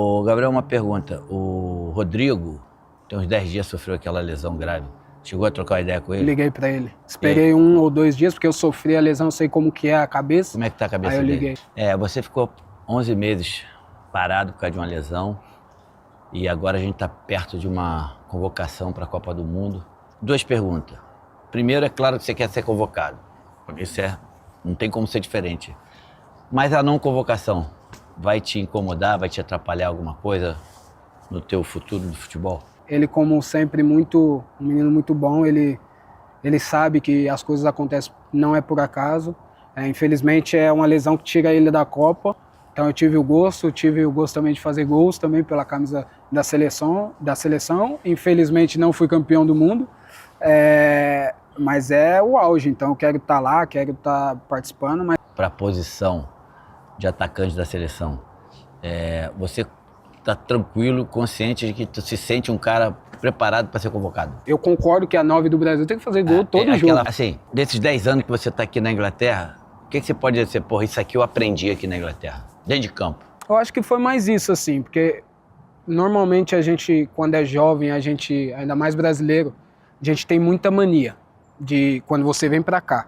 Ô, Gabriel, uma pergunta. O Rodrigo, tem uns 10 dias, sofreu aquela lesão grave. Chegou a trocar uma ideia com ele? Liguei pra ele. Esperei 1 ou 2 dias, porque eu sofri a lesão, eu sei como que é a cabeça. Como é que tá a cabeça Aí eu dele? liguei. Você ficou 11 meses parado por causa de uma lesão. E agora a gente tá perto de uma convocação para a Copa do Mundo. 2 perguntas. Primeiro, é claro que você quer ser convocado. Porque isso não tem como ser diferente. Mas a não convocação vai te incomodar, vai te atrapalhar alguma coisa no teu futuro do futebol? Ele, como sempre, um menino muito bom, ele sabe que as coisas acontecem, não é por acaso. Infelizmente é uma lesão que tira ele da Copa. Então eu tive o gosto também de fazer gols também pela camisa da seleção. Infelizmente não fui campeão do mundo, mas é o auge, então eu quero estar lá, quero estar participando. Para a posição de atacante da seleção, você está tranquilo, consciente de que tu se sente um cara preparado para ser convocado? Eu concordo que a 9 do Brasil tem que fazer gol todo jogo. Assim, desses 10 anos que você está aqui na Inglaterra, o que você pode dizer? Porra, isso aqui eu aprendi aqui na Inglaterra, dentro de campo. Eu acho que foi mais isso, assim, porque normalmente a gente, quando é jovem, ainda mais brasileiro, a gente tem muita mania de quando você vem para cá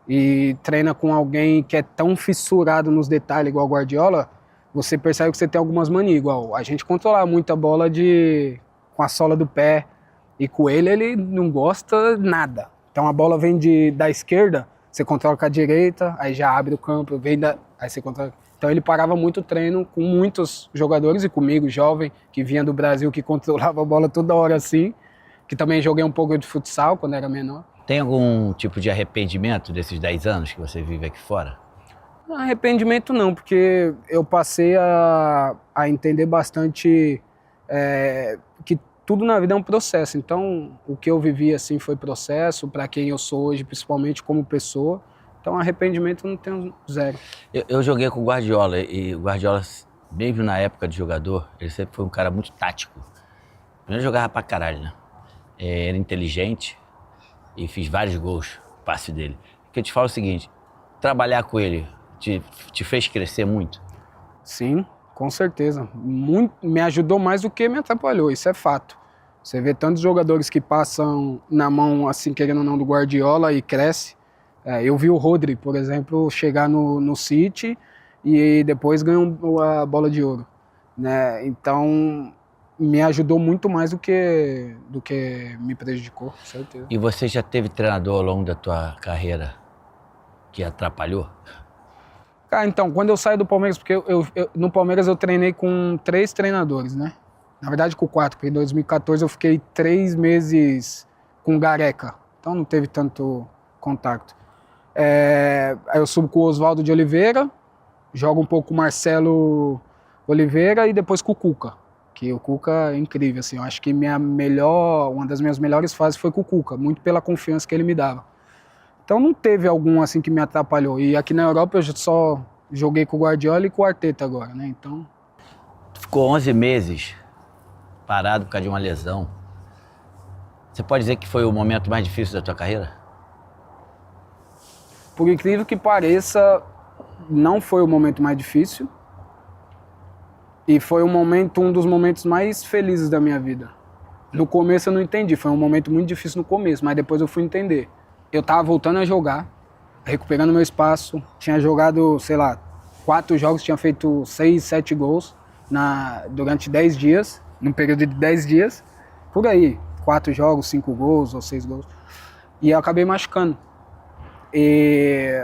e treina com alguém que é tão fissurado nos detalhes igual o Guardiola, você percebe que você tem algumas manias, igual a gente controlar muito a bola com a sola do pé, e com ele não gosta nada. Então a bola vem da esquerda, você controla com a direita, aí já abre o campo, aí você controla. Então ele parava muito o treino com muitos jogadores e comigo, jovem, que vinha do Brasil, que controlava a bola toda hora assim, que também joguei um pouco de futsal quando era menor. Tem algum tipo de arrependimento desses 10 anos que você vive aqui fora? Arrependimento não, porque eu passei a entender bastante que tudo na vida é um processo. Então, o que eu vivi assim foi processo, para quem eu sou hoje, principalmente como pessoa. Então, arrependimento eu não tenho zero. Eu joguei com o Guardiola, e o Guardiola, mesmo na época de jogador, ele sempre foi um cara muito tático. Primeiro jogava pra caralho, né? Era inteligente e fiz vários gols, passe dele. O que eu te falo é o seguinte, trabalhar com ele te fez crescer muito? Sim, com certeza. Me ajudou mais do que me atrapalhou, isso é fato. Você vê tantos jogadores que passam na mão, assim, querendo ou não, do Guardiola e cresce. Eu vi o Rodri, por exemplo, chegar no City e depois ganhou a bola de ouro, né? Então, me ajudou muito mais do que me prejudicou, com certeza. E você já teve treinador ao longo da tua carreira que atrapalhou? Cara, então, quando eu saí do Palmeiras, porque no Palmeiras eu treinei com 3 treinadores, né? Na verdade com 4, porque em 2014 eu fiquei 3 meses com o Gareca, então não teve tanto contato. Aí eu subo com o Oswaldo de Oliveira, jogo um pouco com o Marcelo Oliveira e depois com o Cuca, que o Cuca é incrível, assim, eu acho que uma das minhas melhores fases foi com o Cuca, muito pela confiança que ele me dava. Então não teve algum assim que me atrapalhou. E aqui na Europa eu só joguei com o Guardiola e com o Arteta agora, né? Então... Ficou 11 meses parado por causa de uma lesão. Você pode dizer que foi o momento mais difícil da tua carreira? Por incrível que pareça, não foi o momento mais difícil. E foi um dos momentos mais felizes da minha vida. No começo eu não entendi, foi um momento muito difícil no começo, mas depois eu fui entender. Eu tava voltando a jogar, recuperando meu espaço, tinha jogado, sei lá, 4 jogos, tinha feito 6, 7 gols durante 10 dias, num período de 10 dias, por aí, 4 jogos, 5 gols ou 6 gols, e eu acabei machucando. E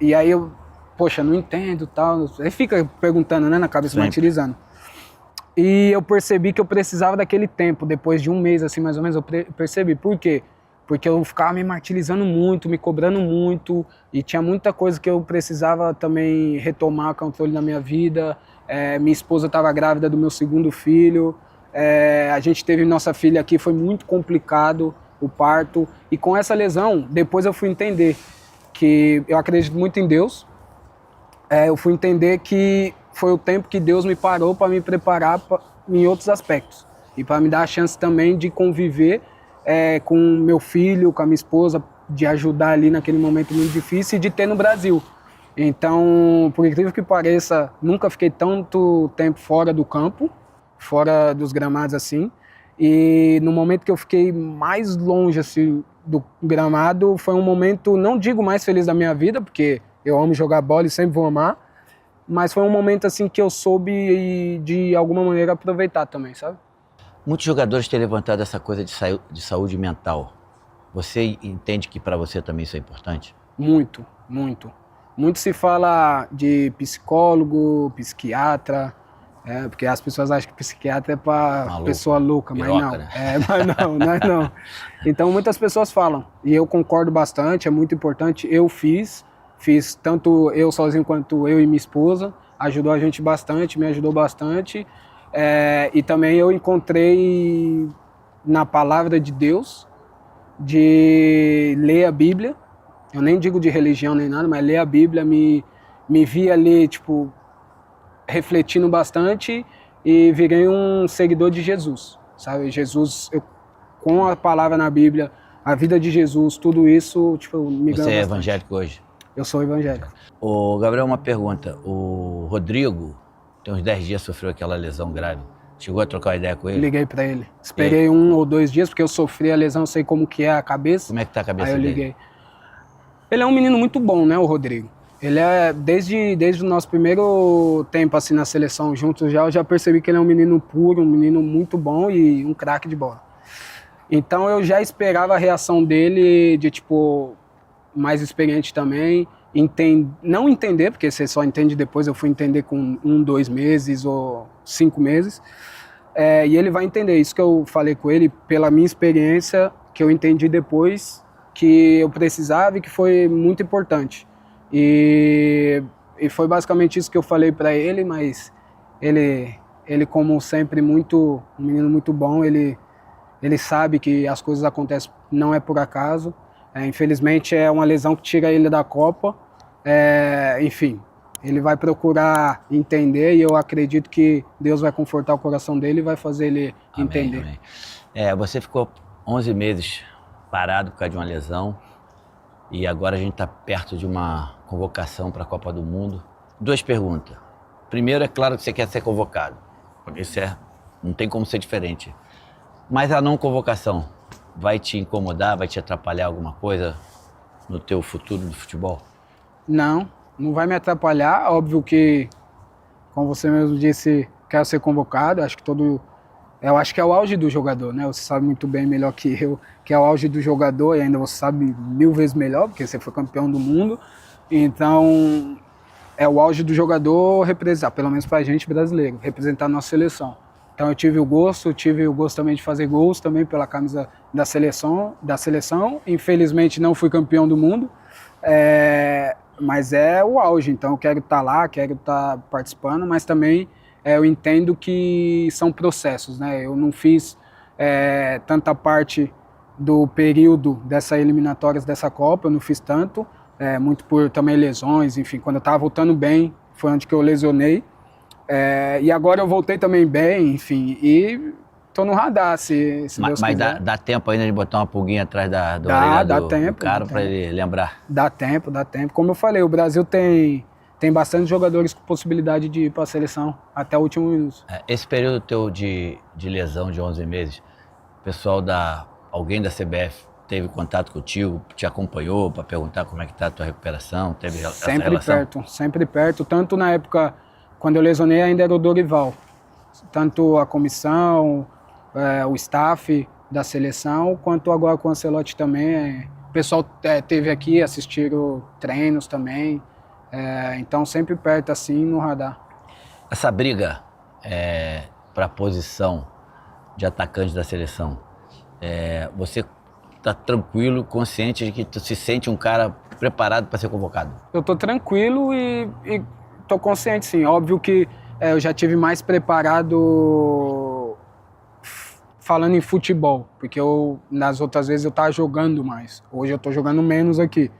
aí eu, poxa, não entendo, tal, aí fica perguntando, né, na cabeça, martirizando. E eu percebi que eu precisava daquele tempo, depois de 1 mês, assim, mais ou menos, eu percebi. Por quê? Porque eu ficava me martirizando muito, me cobrando muito, e tinha muita coisa que eu precisava também retomar o controle na minha vida. Minha esposa estava grávida do meu 2º filho, a gente teve nossa filha aqui, foi muito complicado o parto, e com essa lesão, depois eu fui entender que eu acredito muito em Deus, eu fui entender que foi o tempo que Deus me parou para me preparar em outros aspectos, e para me dar a chance também de conviver com meu filho, com a minha esposa, de ajudar ali naquele momento muito difícil e de ter no Brasil. Então, por incrível que pareça, nunca fiquei tanto tempo fora do campo, fora dos gramados assim. E no momento que eu fiquei mais longe assim, do gramado, foi um momento, não digo mais feliz da minha vida, porque eu amo jogar bola e sempre vou amar, mas foi um momento assim que eu soube de alguma maneira aproveitar também, sabe? Muitos jogadores têm levantado essa coisa de saúde mental. Você entende que para você também isso é importante? Muito, muito. Muito se fala de psicólogo, psiquiatra, porque as pessoas acham que psiquiatra é para pessoa louca, mas piroca, não. Né? Mas não. Então muitas pessoas falam, e eu concordo bastante, é muito importante. Eu fiz tanto eu sozinho quanto eu e minha esposa, ajudou a gente bastante, me ajudou bastante. E também eu encontrei na palavra de Deus, de ler a Bíblia. Eu nem digo de religião nem nada, mas ler a Bíblia me vi ali, tipo, refletindo bastante e virei um seguidor de Jesus, sabe? Jesus, com a palavra na Bíblia, a vida de Jesus, tudo isso, tipo, me ganhou bastante. Você é evangélico hoje? Eu sou evangélico. Ô, Gabriel, uma pergunta. O Rodrigo, tem uns 10 dias, sofreu aquela lesão grave. Chegou a trocar uma ideia com ele? Liguei pra ele. Esperei 1 ou 2 dias, porque eu sofri a lesão, sei como que é a cabeça. Como é que tá a cabeça dele? Aí eu dele? liguei. Ele é um menino muito bom, né, o Rodrigo? Ele é, desde o nosso primeiro tempo assim na seleção juntos eu já percebi que ele é um menino puro, um menino muito bom e um craque de bola. Então eu já esperava a reação dele de tipo, mais experiente também, não entender, porque você só entende depois, eu fui entender com 1, 2 meses ou 5 meses, e ele vai entender, isso que eu falei com ele, pela minha experiência, que eu entendi depois, que eu precisava e que foi muito importante. E foi basicamente isso que eu falei para ele, mas ele como sempre um menino muito bom, ele sabe que as coisas acontecem, não é por acaso. Infelizmente é uma lesão que tira ele da Copa. Enfim, ele vai procurar entender e eu acredito que Deus vai confortar o coração dele e vai fazer ele entender. Amém. Você ficou 11 meses parado por causa de uma lesão e agora a gente está perto de uma convocação para a Copa do Mundo. 2 perguntas. Primeiro, é claro que você quer ser convocado, porque isso não tem como ser diferente. Mas a não convocação vai te incomodar, vai te atrapalhar alguma coisa no teu futuro do futebol? Não vai me atrapalhar. Óbvio que, como você mesmo disse, quero ser convocado. Eu acho que é o auge do jogador, né? Você sabe muito bem, melhor que eu, que é o auge do jogador e ainda você sabe 1000 vezes melhor, porque você foi campeão do mundo. Então, é o auge do jogador representar, pelo menos pra gente brasileiro, representar a nossa seleção. Então eu tive o gosto também de fazer gols também pela camisa da seleção. Infelizmente não fui campeão do mundo, mas é o auge, então eu quero estar lá, quero estar participando, mas também eu entendo que são processos, né? Eu não fiz tanta parte do período dessa eliminatórias dessa Copa, eu não fiz tanto, muito por também lesões, enfim, quando eu estava voltando bem, foi onde que eu lesionei. E agora eu voltei também bem, enfim, e tô no radar, se Deus quiser. Mas dá tempo ainda de botar uma pulguinha atrás da orelha do cara para ele lembrar? Dá tempo. Como eu falei, o Brasil tem bastante jogadores com possibilidade de ir para a seleção até o último minuto. Esse período teu de lesão de 11 meses, alguém da CBF teve contato contigo, te acompanhou para perguntar como é que tá a tua recuperação? Teve essa relação? Sempre perto, tanto na época quando eu lesionei ainda era o Dorival, tanto a comissão, o staff da seleção, quanto agora com o Ancelotti também. O pessoal teve aqui, assistiram treinos também, então sempre perto assim no radar. Essa briga para a posição de atacante da seleção, você está tranquilo, consciente de que tu se sente um cara preparado para ser convocado? Eu estou tranquilo e tô consciente, sim. Óbvio que eu já tive mais preparado falando em futebol, porque nas outras vezes eu tava jogando mais. Hoje eu tô jogando menos aqui.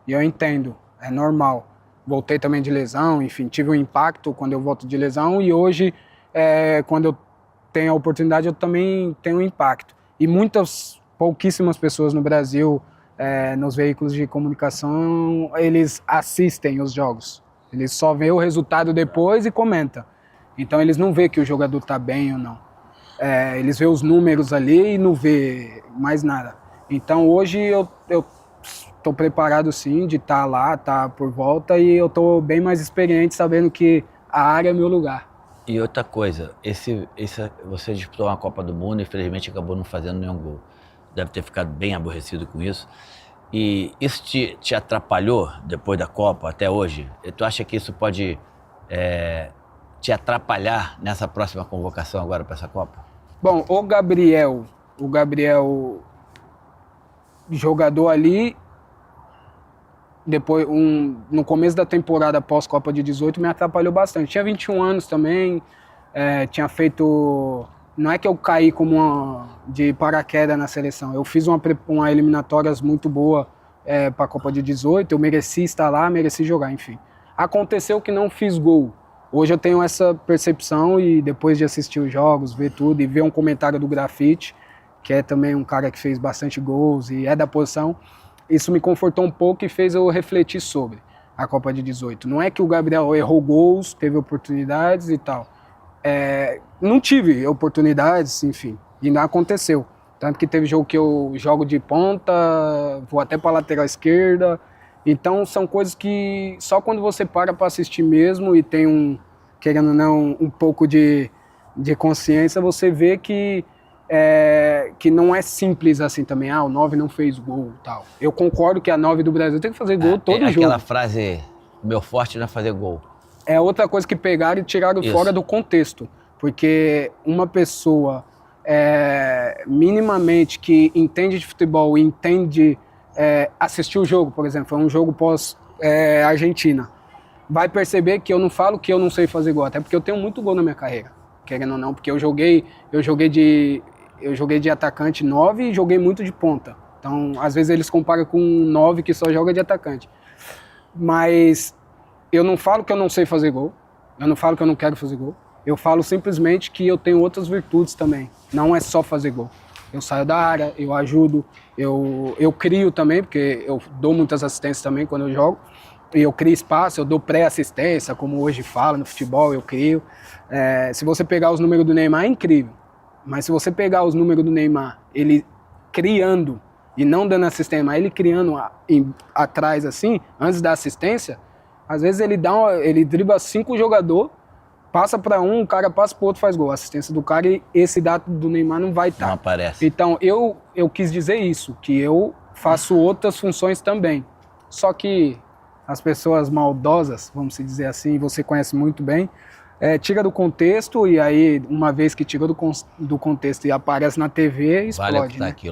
E eu entendo, é normal. Voltei também de lesão, enfim, tive um impacto quando eu volto de lesão e hoje, quando eu tenho a oportunidade, eu também tenho um impacto. E pouquíssimas pessoas no Brasil nos veículos de comunicação, eles assistem os jogos. Eles só vê o resultado depois e comentam. Então eles não vê que o jogador está bem ou não. Eles vê os números ali e não vê mais nada. Então hoje eu estou preparado sim de estar lá, estar por volta, e eu estou bem mais experiente sabendo que a área é meu lugar. E outra coisa, você disputou uma Copa do Mundo e infelizmente acabou não fazendo nenhum gol. Deve ter ficado bem aborrecido com isso. E isso te atrapalhou depois da Copa até hoje? E tu acha que isso pode te atrapalhar nessa próxima convocação agora para essa Copa? Bom, o Gabriel jogador ali, depois, no começo da temporada após Copa de 18, me atrapalhou bastante. Tinha 21 anos também, tinha feito... Não é que eu caí como de paraquedas na seleção, eu fiz uma eliminatórias muito boa para a Copa de 18, eu mereci estar lá, mereci jogar, enfim. Aconteceu que não fiz gol. Hoje eu tenho essa percepção e depois de assistir os jogos, ver tudo e ver um comentário do Grafite, que é também um cara que fez bastante gols e é da posição, isso me confortou um pouco e fez eu refletir sobre a Copa de 18. Não é que o Gabriel errou gols, teve oportunidades e tal. Não tive oportunidades, enfim, e não aconteceu. Tanto que teve jogo que eu jogo de ponta, vou até para a lateral esquerda. Então são coisas que só quando você para assistir mesmo e tem querendo ou não, um pouco de consciência, você vê que não é simples assim também. O 9 não fez gol e tal. Eu concordo que a 9 do Brasil tem que fazer gol todo jogo. Aquela frase, meu forte não é fazer gol. É outra coisa que pegaram e tiraram fora do contexto. Porque uma pessoa minimamente que entende de futebol e entende assistir o jogo, por exemplo, foi um jogo pós-Argentina, vai perceber que eu não falo que eu não sei fazer gol, até porque eu tenho muito gol na minha carreira, querendo ou não, porque eu joguei de atacante 9 e joguei muito de ponta. Então, às vezes eles comparam com um 9 que só joga de atacante. Mas eu não falo que eu não sei fazer gol, eu não falo que eu não quero fazer gol, eu falo simplesmente que eu tenho outras virtudes também, não é só fazer gol. Eu saio da área, eu ajudo, eu crio também, porque eu dou muitas assistências também quando eu jogo, e eu crio espaço, eu dou pré-assistência, como hoje fala no futebol, eu crio. Se você pegar os números do Neymar, é incrível, mas se você pegar os números do Neymar, ele criando e não dando assistência, mas ele criando atrás assim, antes da assistência, às vezes ele dribla 5 jogadores, passa para um, o cara passa para o outro, faz gol. A assistência do cara e esse dado do Neymar não vai estar. Não aparece. Então eu quis dizer isso, que eu faço outras funções também. Só que as pessoas maldosas, vamos dizer assim, você conhece muito bem, tira do contexto e aí, uma vez que tirou do contexto e aparece na TV, explode. Vale o que tá né? aqui.